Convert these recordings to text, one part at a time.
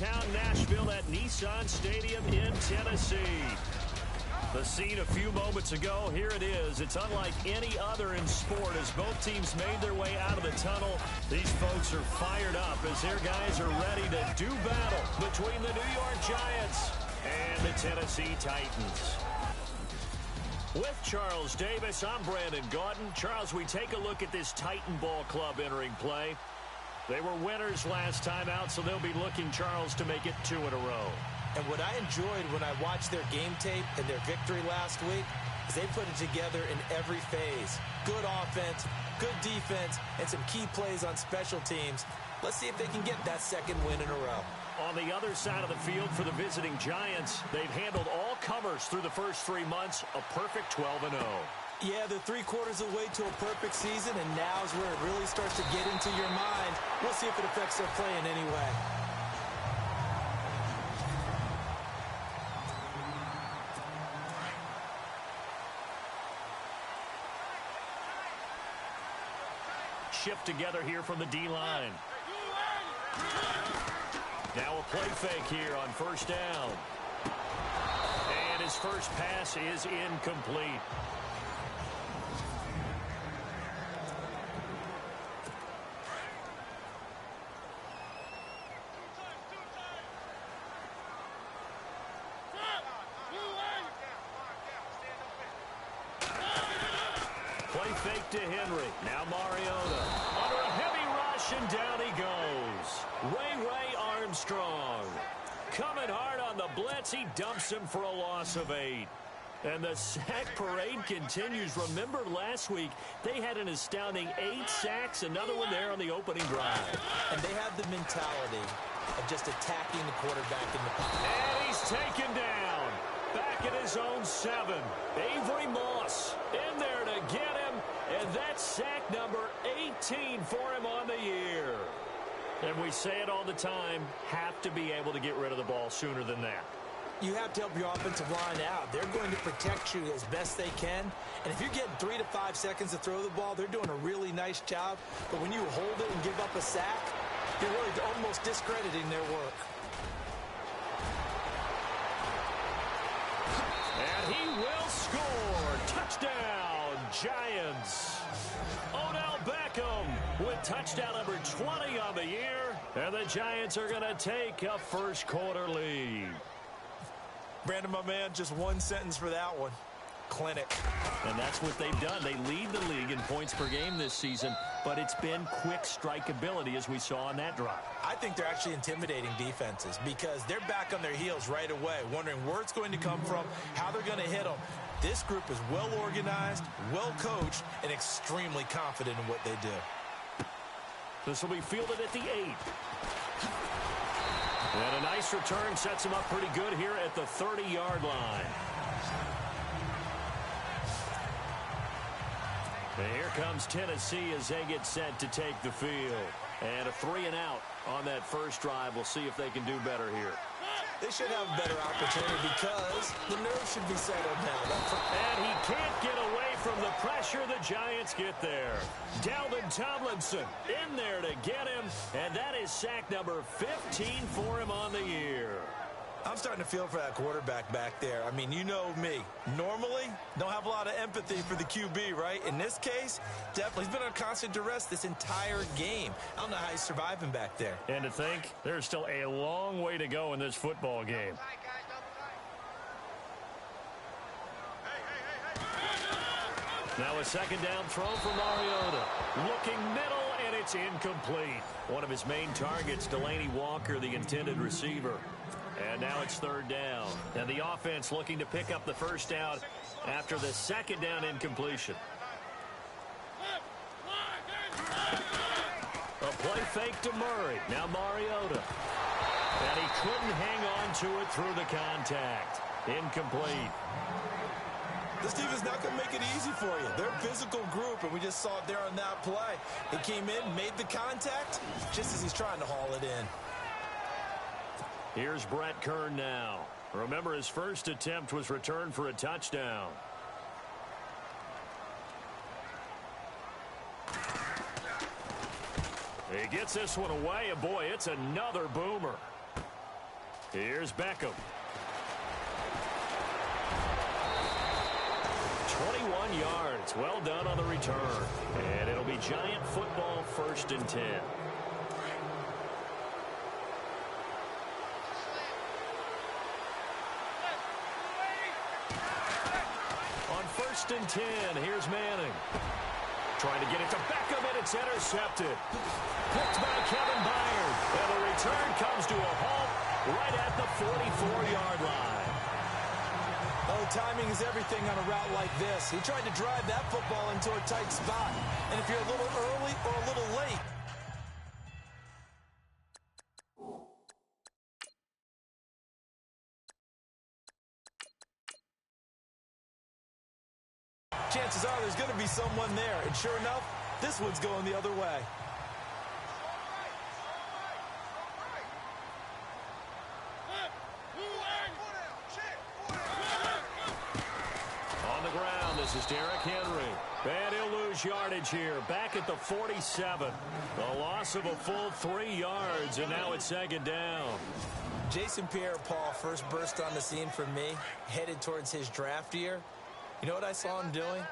downtown Nashville at Nissan Stadium in Tennessee. The scene a few moments ago, here it is. It's unlike any other in sport as both teams made their way out of the tunnel. These folks are fired up as their guys are ready to do battle between the New York Giants and the Tennessee Titans. With Charles Davis, I'm Brandon Gaudin. Charles, we take a look at this Titan Ball Club entering play. They were winners last time out, so they'll be looking, Charles, to make it 2 in a row. And what I enjoyed when I watched their game tape and their victory last week is they put it together in every phase. Good offense, good defense, and some key plays on special teams. Let's see if they can get that second win in a row. On the other side of the field for the visiting Giants, they've handled all comers through the first 3 months, a perfect 12-0. Yeah, they're 3/4 of the way to a perfect season, and now's where it really starts to get into your mind. We'll see if it affects their play in any way. Shift together here from the D-line. Now a play fake here on first down. And his first pass is incomplete. Play fake to Henry. Now Mariota. Under a heavy rush, and down he goes. Ray Armstrong. Coming hard on the blitz. He dumps him for a loss of 8. And the sack parade continues. Remember last week, they had an astounding 8 sacks. Another one there on the opening drive. And they have the mentality of just attacking the quarterback in the pocket. And he's taken down. Back at his own 7. Avery Moss in there to get him. And that's sack number 18 for him on the year. And we say it all the time, have to be able to get rid of the ball sooner than that. You have to help your offensive line out. They're going to protect you as best they can. And if you're getting 3 to 5 seconds to throw the ball, they're doing a really nice job. But when you hold it and give up a sack, you're really almost discrediting their work. And he will score. Touchdown, Giants. Odell Beckham with touchdown number 20 on the year. And the Giants are going to take a first quarter lead. Brandon, my man, just one sentence for that one. Clinic. And that's what they've done. They lead the league in points per game this season, but it's been quick strikeability as we saw on that drive. I think they're actually intimidating defenses because they're back on their heels right away, wondering where it's going to come from, how they're going to hit them. This group is well organized, well coached, and extremely confident in what they do. This will be fielded at the 8. And a nice return sets him up pretty good here at the 30-yard line. And here comes Tennessee as they get set to take the field. And a 3 and out on that first drive. We'll see if they can do better here. They should have a better opportunity because the nerves should be settled now. And he can't get away from the pressure. The Giants get there. Dalvin Tomlinson in there to get him. And that is sack number 15 for him on the year. I'm starting to feel for that quarterback back there. I mean, you know me. Normally, don't have a lot of empathy for the QB, right? In this case, definitely. He's been on constant duress this entire game. I don't know how he's surviving back there. And to think, there's still a long way to go in this football game. Now a second down throw for Mariota. Looking middle, and it's incomplete. One of his main targets, Delaney Walker, the intended receiver. And now it's third down. And the offense looking to pick up the first down after the second down incompletion. A play fake to Murray. Now Mariota. And he couldn't hang on to it through the contact. Incomplete. This team is not going to make it easy for you. They're a physical group, and we just saw it there on that play. He came in, made the contact, just as he's trying to haul it in. Here's Brett Kern now. Remember, his first attempt was returned for a touchdown. He gets this one away, and boy, it's another boomer. Here's Beckham. 21 yards. Well done on the return. And it'll be Giant football, 1st and 10. On 1st and 10, here's Manning. Trying to get it to Beckham, and it's intercepted. Picked by Kevin Byard. And the return comes to a halt right at the 44-yard line. Oh, timing is everything on a route like this. He tried to drive that football into a tight spot. And if you're a little early or a little late, chances are there's going to be someone there. And sure enough, this one's going the other way. On the ground, this is Derrick Henry. And he'll lose yardage here. Back at the 47. The loss of a full 3 yards, and now it's 2nd down. Jason Pierre-Paul first burst on the scene for me, headed towards his draft year. You know what I saw him doing?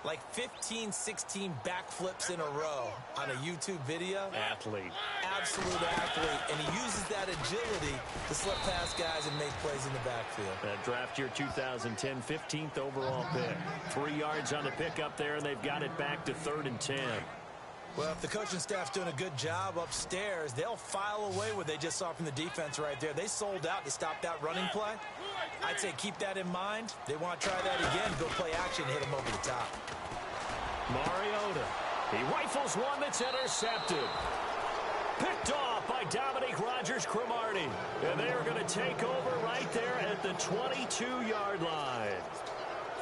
Like 15, 16 backflips in a row on a YouTube video. Athlete. Absolute athlete. And he uses that agility to slip past guys and make plays in the backfield. That draft year 2010, 15th overall pick. 3 yards on the pickup there, and they've got it back to 3rd and 10. Well, if the coaching staff's doing a good job upstairs, they'll file away what they just saw from the defense right there. They sold out to stop that running play. I'd say keep that in mind. They want to try that again, go play action, hit them over the top. Mariota. He rifles one that's intercepted. Picked off by Dominique Rodgers-Cromartie. And they are going to take over right there at the 22-yard line.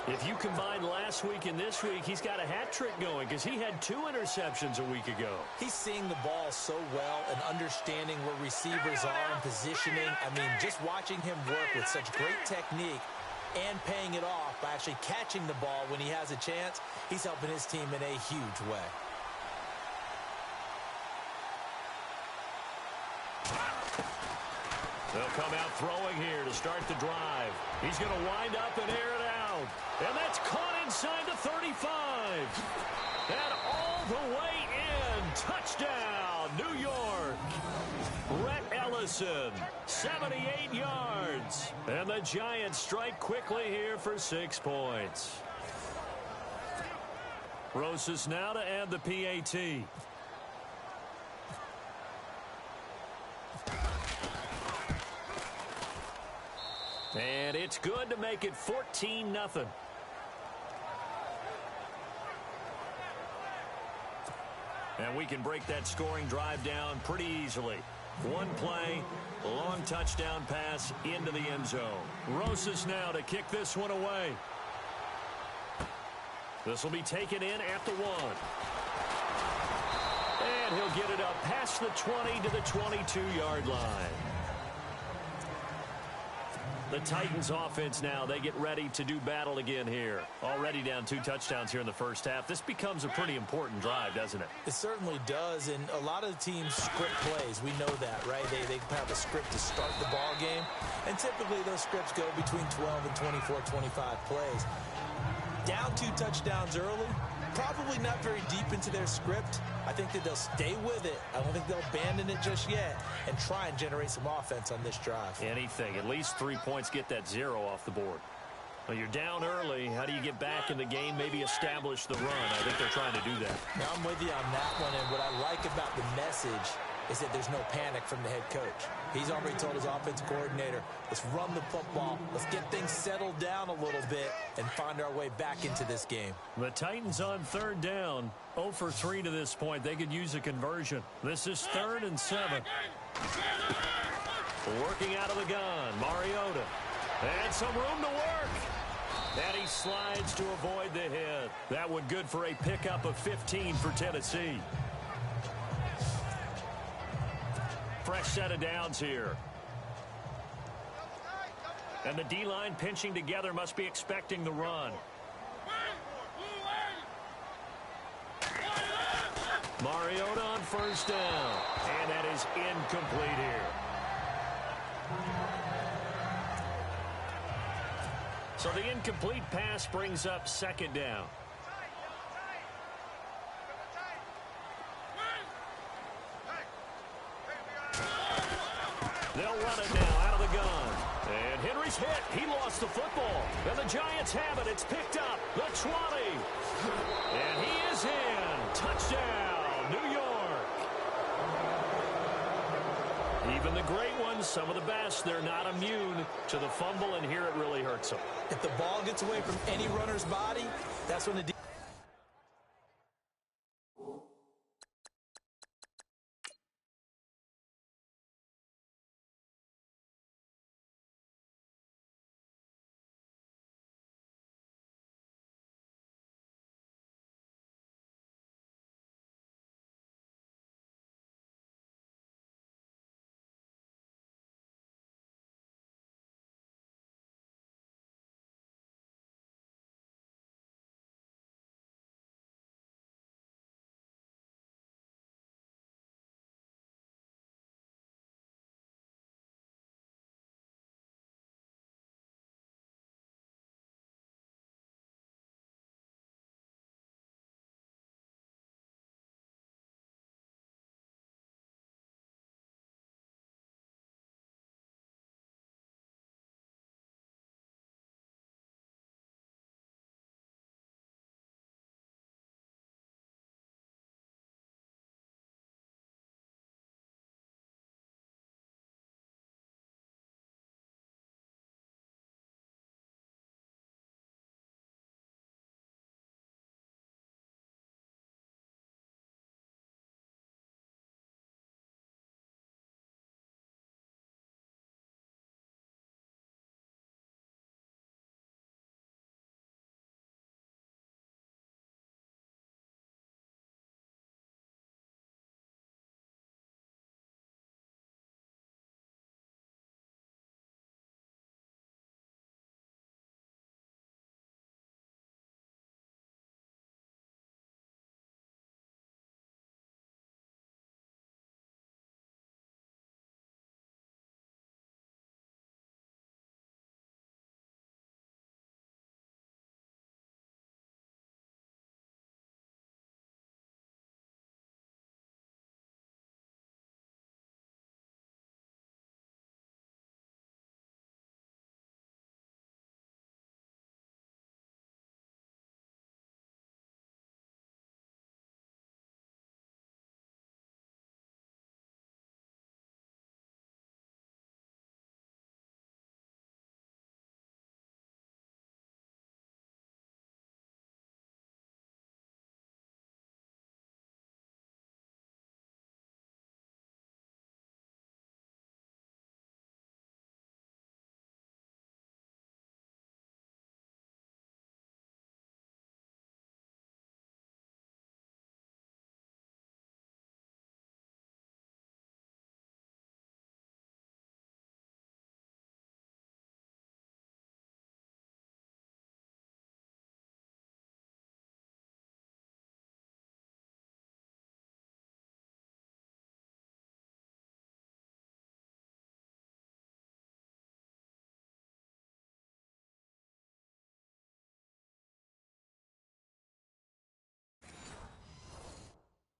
If you combine last week and this week, he's got a hat trick going because he had 2 interceptions a week ago. He's seeing the ball so well and understanding where receivers are and positioning. I mean, just watching him work with such great technique and paying it off by actually catching the ball when he has a chance, he's helping his team in a huge way. They'll come out throwing here to start the drive. He's going to wind up and air it out. And that's caught inside the 35. And all the way in. Touchdown, New York. Rhett Ellison, 78 yards. And the Giants strike quickly here for 6 points. Rosas now to add the PAT. And it's good to make it 14-0. And we can break that scoring drive down pretty easily. One play, long touchdown pass into the end zone. Rosas now to kick this one away. This will be taken in at the 1. And he'll get it up past the 20 to the 22-yard line. The Titans offense now, they get ready to do battle again here. Already down 2 touchdowns here in the first half. This becomes a pretty important drive, doesn't it? It certainly does, and a lot of the teams script plays. We know that, right? They have a script to start the ball game, and typically those scripts go between 12 and 24, 25 plays. Down 2 touchdowns early, probably not very deep into their script. I think that they'll stay with it. I don't think they'll abandon it just yet and try and generate some offense on this drive. Anything. At least 3 points, get that 0 off the board. Well, you're down early. How do you get back in the game? Maybe establish the run. I think they're trying to do that. Now, I'm with you on that one, and what I like about the message is that there's no panic from the head coach. He's already told his offensive coordinator, let's run the football, let's get things settled down a little bit and find our way back into this game. The Titans on 3rd down, 0 for 3 to this point. They could use a conversion. This is 3rd and 7. Working out of the gun, Mariota. And some room to work. And he slides to avoid the hit. That one good for a pickup of 15 for Tennessee. Fresh set of downs here. And the D-line pinching together, must be expecting the run. Mariota on 1st down. And that is incomplete here. So the incomplete pass brings up second down. They'll run it now out of the gun. And Henry's hit. He lost the football. And the Giants have it. It's picked up. The 20. And he is in. Touchdown, New York. Even the great ones, some of the best, they're not immune to the fumble, and here it really hurts them. If the ball gets away from any runner's body, that's when the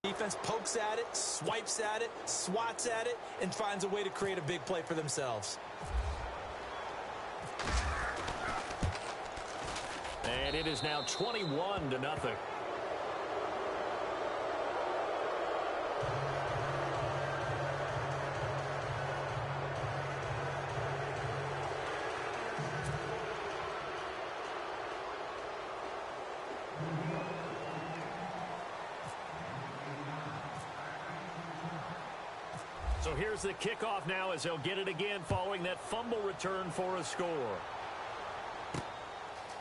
defense pokes at it, swipes at it, swats at it, and finds a way to create a big play for themselves. And it is now 21-0. So here's the kickoff now as they'll get it again following that fumble return for a score.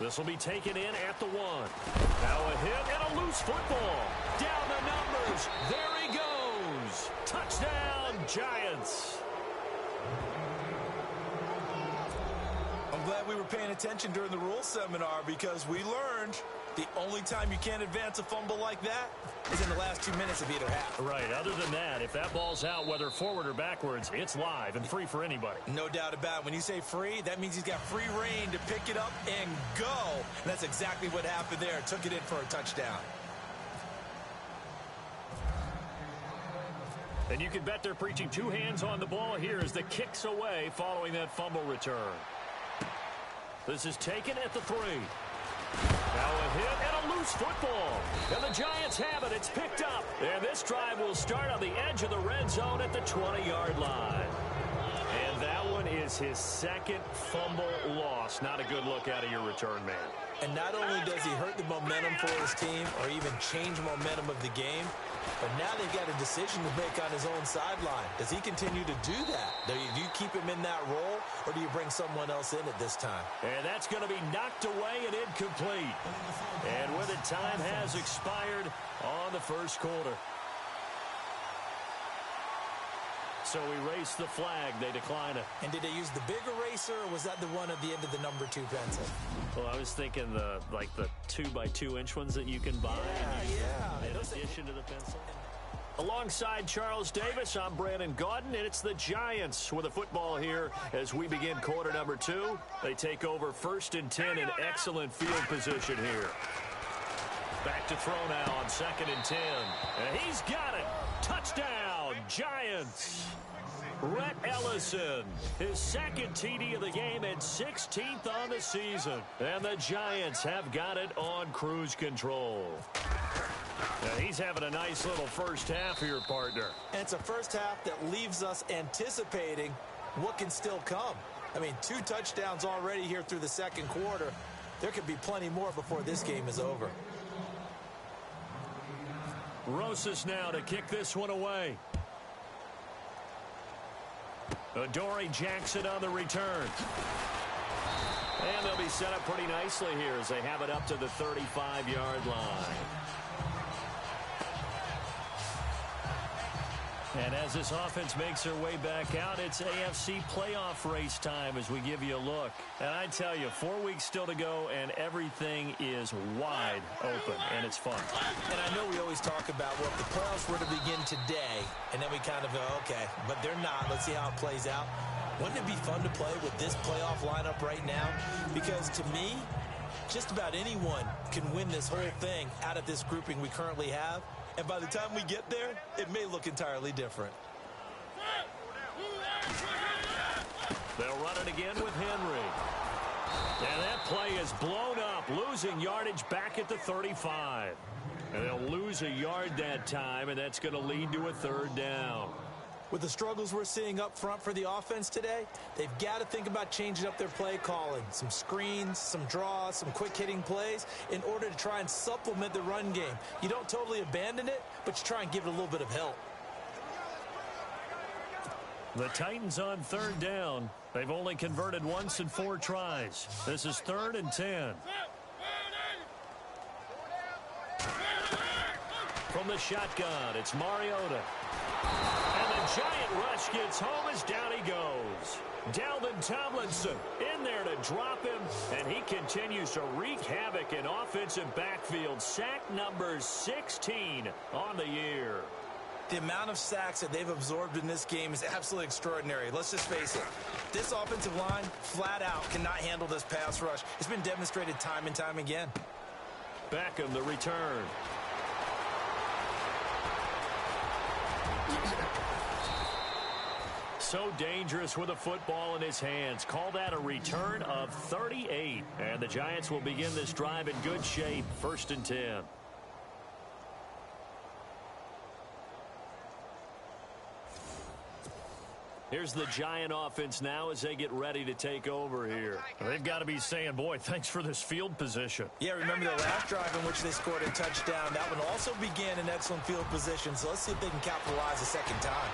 This will be taken in at the 1. Now a hit and a loose football. Down the numbers. There he goes. Touchdown, Giants. I'm glad we were paying attention during the rules seminar because we learned The only time you can't advance a fumble like that is in the last 2 minutes of either half. Right. Other than that, if that ball's out, whether forward or backwards, it's live and free for anybody. No doubt about it. When you say free, that means he's got free reign to pick it up and go. And that's exactly what happened there. Took it in for a touchdown. And you can bet they're preaching two hands on the ball here as the kick's away following that fumble return. This is taken at the 3. Now a hit and a loose football. And the Giants have it. It's picked up. And this drive will start on the edge of the red zone at the 20-yard line. And that one is his second fumble loss. Not a good look out of your return man. And not only does he hurt the momentum for his team or even change momentum of the game, but now they've got a decision to make on his own sideline. Does he continue to do that? Do you keep him in that role, or do you bring someone else in at this time? And that's going to be knocked away and incomplete. And with it, time has expired on the first quarter. So we race the flag. They decline it. And did they use the big eraser, or was that the one at the end of the number 2 pencil? Well, I was thinking the 2x2-inch ones that you can buy. Yeah. In addition to the pencil. Alongside Charles Davis, I'm Brandon Gaudin, and it's the Giants with a football here as we begin quarter number 2. They take over 1st and 10 in excellent field position here. Back to throw now on 2nd and 10. And he's got it. Touchdown, Giants. Rhett Ellison, his second TD of the game and 16th on the season. And the Giants have got it on cruise control. Now he's having a nice little first half here, partner. And it's a first half that leaves us anticipating what can still come. I mean, 2 touchdowns already here through the second quarter. There could be plenty more before this game is over. Rosas now to kick this one away. Adoree Jackson on the return. And they'll be set up pretty nicely here as they have it up to the 35-yard line. And as this offense makes their way back out, it's AFC playoff race time as we give you a look. And I tell you, 4 weeks still to go, and everything is wide open, and it's fun. And I know we always talk about, well, if the playoffs were to begin today, and then we kind of go, okay, but they're not. Let's see how it plays out. Wouldn't it be fun to play with this playoff lineup right now? Because to me, just about anyone can win this whole thing out of this grouping we currently have. And by the time we get there, it may look entirely different. They'll run it again with Henry. And that play is blown up, losing yardage back at the 35. And they'll lose a yard that time, and that's going to lead to a 3rd down. With the struggles we're seeing up front for the offense today, they've got to think about changing up their play calling. Some screens, some draws, some quick-hitting plays in order to try and supplement the run game. You don't totally abandon it, but you try and give it a little bit of help. The Titans on 3rd down. They've only converted once in 4 tries. This is 3rd and 10. From the shotgun, it's Mariota. And the giant rush gets home as down he goes. Dalvin Tomlinson in there to drop him, and he continues to wreak havoc in offensive backfield. Sack number 16 on the year. The amount of sacks that they've absorbed in this game is absolutely extraordinary. Let's just face it. This offensive line, flat out, cannot handle this pass rush. It's been demonstrated time and time again. Beckham, the return. So dangerous with a football in his hands. Call that a return of 38. And the Giants will begin this drive in good shape. 1st and 10. Here's the Giant offense now as they get ready to take over here. They've got to be saying, boy, thanks for this field position. Yeah, remember the last drive in which they scored a touchdown. That one also began in excellent field position. So let's see if they can capitalize a second time.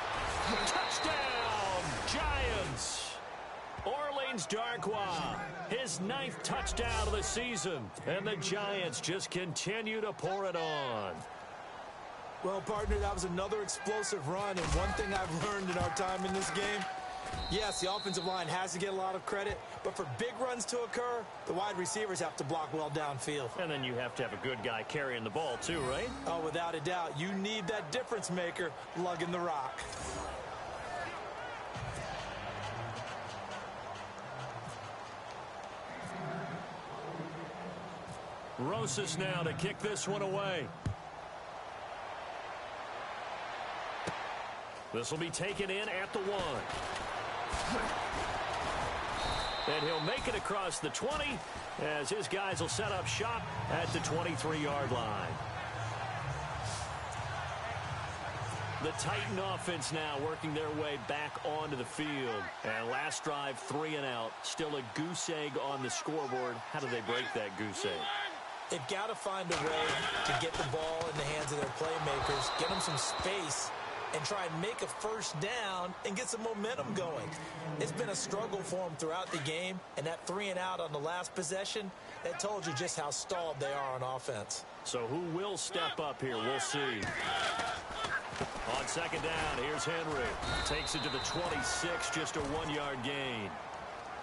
Touchdown, Giants. Orleans Darkwa, his 9th touchdown of the season. And the Giants just continue to pour it on. Well, partner, that was another explosive run, and one thing I've learned in our time in this game, Yes, the offensive line has to get a lot of credit, but for big runs to occur, the wide receivers have to block well downfield. And then you have to have a good guy carrying the ball too, right? Oh, without a doubt. You need that difference maker lugging the rock. Rosas now to kick this one away. This will be taken in at the 1. And he'll make it across the 20 as his guys will set up shop at the 23-yard line. The Titan offense now working their way back onto the field. And last drive, 3 and out. Still a goose egg on the scoreboard. How do they break that goose egg? They've got to find a way to get the ball in the hands of their playmakers, get them some space, and try and make a first down and get some momentum going. It's been a struggle for them throughout the game, and that 3 and out on the last possession, that told you just how stalled they are on offense. So who will step up here? We'll see. On second down, here's Henry. Takes it to the 26, just a 1-yard gain.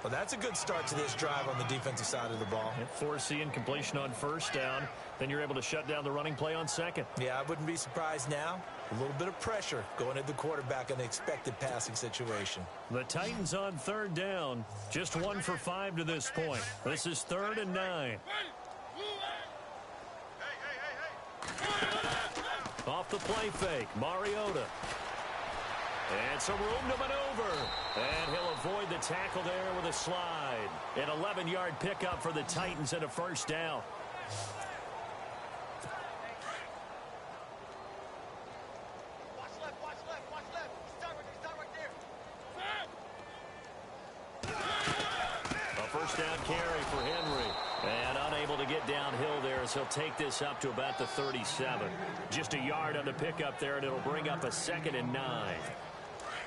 Well, that's a good start to this drive on the defensive side of the ball. And forcing completion on first down. Then you're able to shut down the running play on second. Yeah, I wouldn't be surprised now. A little bit of pressure going at the quarterback in the expected passing situation. The Titans on third down. Just 1 for 5 to this point. This is 3rd and 9. Off the play fake, Mariota. And some room to maneuver. And he'll avoid the tackle there with a slide. An 11-yard pickup for the Titans and a first down. Watch left, watch left, watch left. Start right there. A first down carry for Henry. And unable to get downhill there as he'll take this up to about the 37. Just a yard on the pickup there, and it'll bring up a 2nd and 9.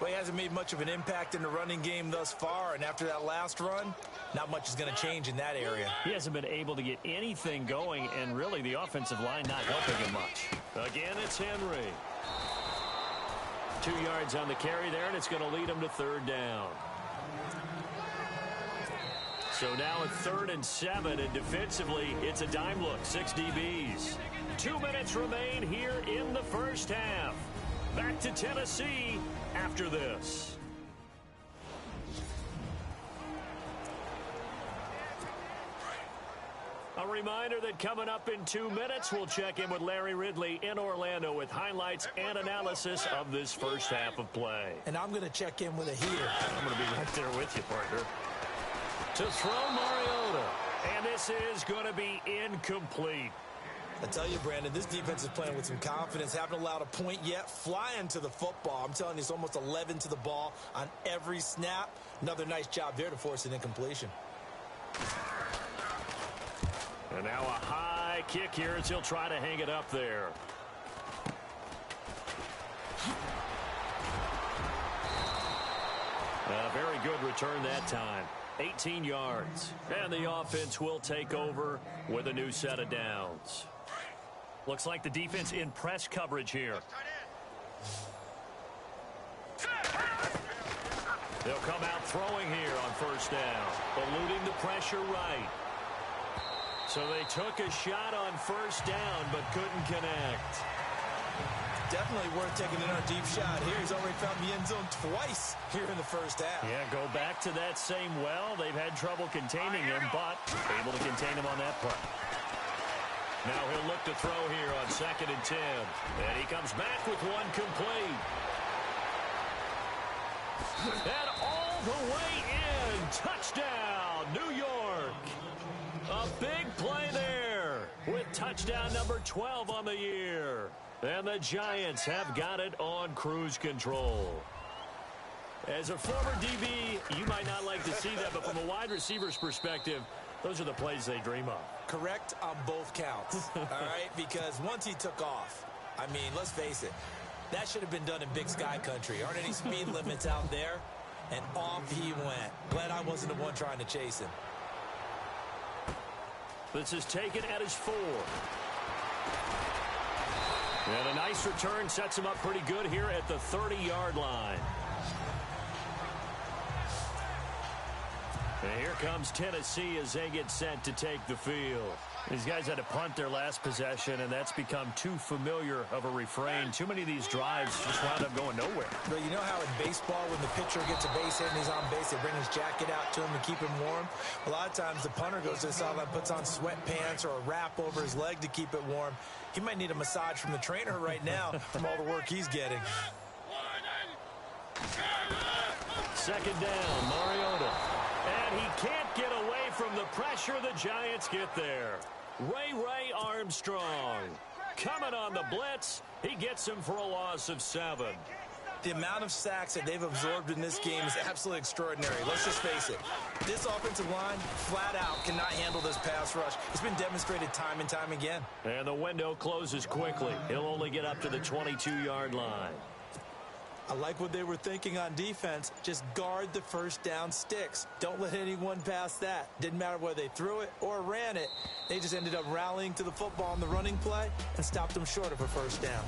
Well, he hasn't made much of an impact in the running game thus far, and after that last run, not much is going to change in that area. He hasn't been able to get anything going, and really the offensive line not helping him much. Again, it's Henry. 2 yards on the carry there, and it's going to lead him to 3rd down. So now at 3rd and 7, and defensively, it's a dime look, 6 DBs. 2 minutes remain here in the first half. Back to Tennessee after this. A reminder that coming up in 2 minutes, we'll check in with Larry Ridley in Orlando with highlights and analysis of this first half of play. And I'm going to check in with a heater. I'm going to be right there with you, partner. To throw Mariota. And this is going to be incomplete. I tell you, Brandon, this defense is playing with some confidence. Haven't allowed a point yet. Flying to the football. I'm telling you, it's almost 11 to the ball on every snap. Another nice job there to force an incompletion. And now a high kick here as he'll try to hang it up there. A very good return that time. 18 yards. And the offense will take over with a new set of downs. Looks like the defense in press coverage here. They'll come out throwing here on first down, eluding the pressure right. So they took a shot on first down, but couldn't connect. Definitely worth taking another deep shot here. He's already found the end zone twice here in the first half. Yeah, go back to that same well. They've had trouble containing him, but able to contain him on that play. Now he'll look to throw here on 2nd and 10. And he comes back with one complete. And all the way in. Touchdown, New York. A big play there with touchdown number 12 on the year. And the Giants have got it on cruise control. As a former DB, you might not like to see that, but from a wide receiver's perspective, those are the plays they dream of. Correct on both counts, all right? Because once he took off, I mean, let's face it, that should have been done in Big Sky country. Aren't any speed limits out there? And off he went. Glad I wasn't the one trying to chase him. This is taken at his 4. And a nice return sets him up pretty good here at the 30-yard line. And here comes Tennessee as they get set to take the field. These guys had to punt their last possession, and that's become too familiar of a refrain. Too many of these drives just wound up going nowhere. But you know how in baseball, when the pitcher gets a base hit and he's on base, they bring his jacket out to him to keep him warm? A lot of times the punter goes to the sideline, puts on sweatpants or a wrap over his leg to keep it warm. He might need a massage from the trainer right now from all the work he's getting. Second down, Mariota. And he can't get away from the pressure. The Giants get there. Ray Armstrong coming on the blitz. He gets him for a loss of 7. The amount of sacks that they've absorbed in this game is absolutely extraordinary. Let's just face it. This offensive line, flat out, cannot handle this pass rush. It's been demonstrated time and time again. And the window closes quickly. He'll only get up to the 22-yard line. I like what they were thinking on defense. Just guard the first down sticks. Don't let anyone pass that. Didn't matter whether they threw it or ran it. They just ended up rallying to the football on the running play and stopped them short of a first down.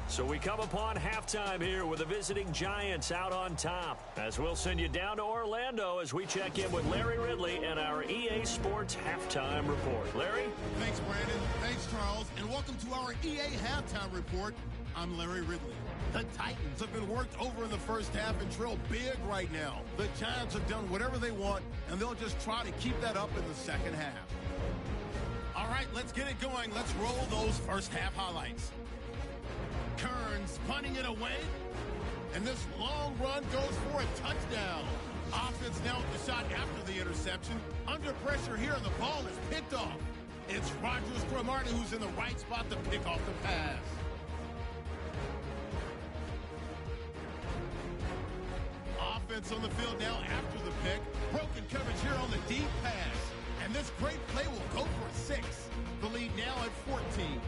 So we come upon halftime here with the visiting Giants out on top. As we'll send you down to Orlando as we check in with Larry Ridley and our EA Sports Halftime Report. Larry? Thanks, Brandon. Thanks, Charles. And welcome to our EA Halftime Report. I'm Larry Ridley. The Titans have been worked over in the first half and trail big right now. The Giants have done whatever they want, and they'll just try to keep that up in the second half. All right, let's get it going. Let's roll those first half highlights. Kearns punting it away, and this long run goes for a touchdown. Offense now with the shot after the interception. Under pressure here, and the ball is picked off. It's Rodgers Cromartie who's in the right spot to pick off the pass. Offense on the field now after the pick. Broken coverage here on the deep pass. And this great play will go for a 6. The lead now at 14.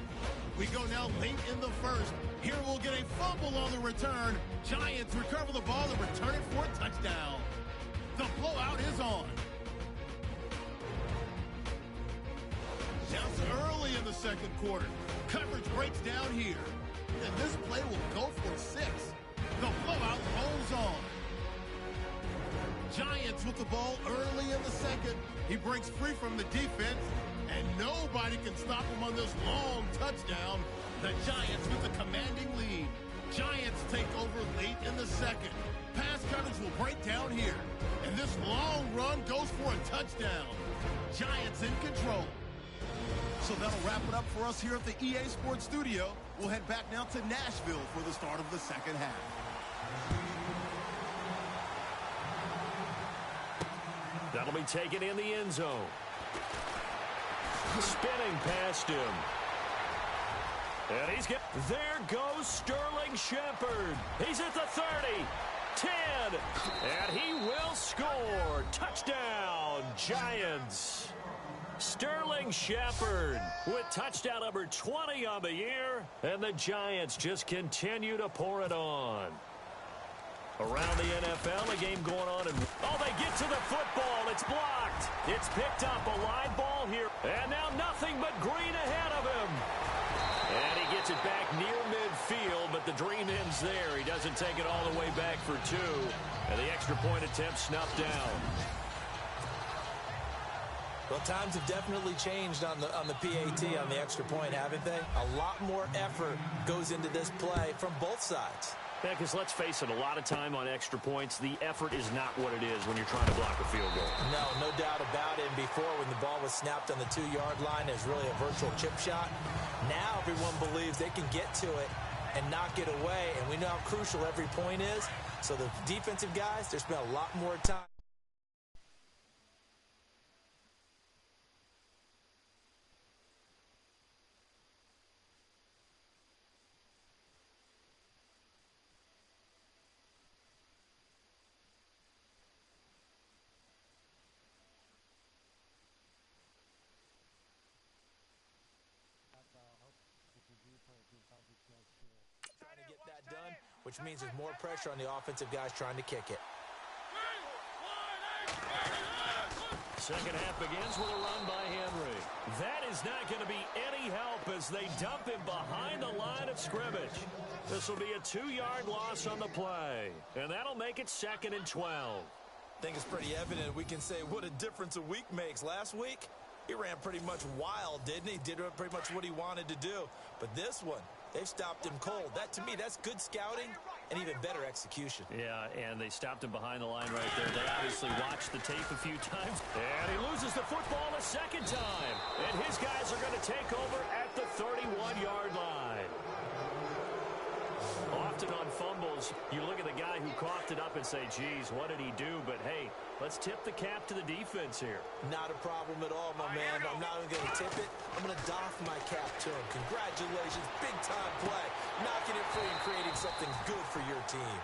We go now late in the first. Here we'll get a fumble on the return. Giants recover the ball and return it for a touchdown. The blowout is on. Shouts early in the second quarter. Coverage breaks down here. And this play will go for 6. The blowout rolls on. Giants with the ball early in the second. He breaks free from the defense, and nobody can stop him on this long touchdown. The Giants with a commanding lead. Giants take over late in the second. Pass coverage will break down here, and this long run goes for a touchdown. Giants in control. So that'll wrap it up for us here at the EA Sports Studio. We'll head back now to Nashville for the start of the second half. That'll be taken in the end zone. Spinning past him. And he's got... There goes Sterling Shepard. He's at the 30. 10. And he will score. Touchdown, Giants. Sterling Shepard with touchdown number 20 on the year. And the Giants just continue to pour it on. Around the NFL, a game going on. Oh, they get to the football. It's blocked. It's picked up. A live ball here. And now nothing but green ahead of him. And he gets it back near midfield, but the dream ends there. He doesn't take it all the way back for 2. And the extra point attempt snuffed down. Well, times have definitely changed on the PAT, on the extra point, haven't they? A lot more effort goes into this play from both sides. Yeah, because let's face it, a lot of time on extra points, the effort is not what it is when you're trying to block a field goal. No doubt about it. And before, when the ball was snapped on the 2-yard line, it was really a virtual chip shot. Now everyone believes they can get to it and knock it away, and we know how crucial every point is. So the defensive guys, they spent a lot more time. Done, which means there's more pressure on the offensive guys trying to kick it. Second half begins with a run by Henry. That is not going to be any help as they dump him behind the line of scrimmage. This will be a 2-yard loss on the play, and that'll make it 2nd and 12. I think it's pretty evident. We can say what a difference a week makes. Last week, he ran pretty much wild, didn't he? Did pretty much what he wanted to do. But this one, they've stopped him cold. That, to me, that's good scouting and even better execution. Yeah, and they stopped him behind the line right there. They obviously watched the tape a few times. And he loses the football a second time. And his guys are going to take over at the 31-yard line. Often on fumbles, you look at the guy who coughed it up and say, geez, what did he do? But, hey, let's tip the cap to the defense here. Not a problem at all, my man. I'm not even going to tip it. I'm going to doff my cap to him. Congratulations. Big-time play. Knocking it free and creating something good for your team.